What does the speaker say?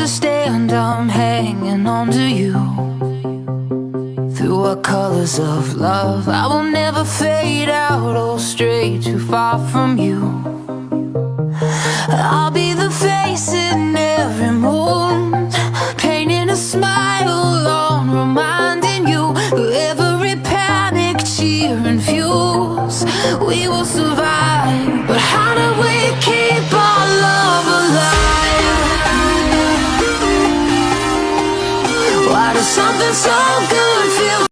understand I'm hanging on to you. Through what colors of love, I will never fade out or stray too far from you. I'll be the face in every mood, painting a smile on, reminding you through every panic, cheer and fuse. We will survive, but how do we keep our love alive? Why does something so good feel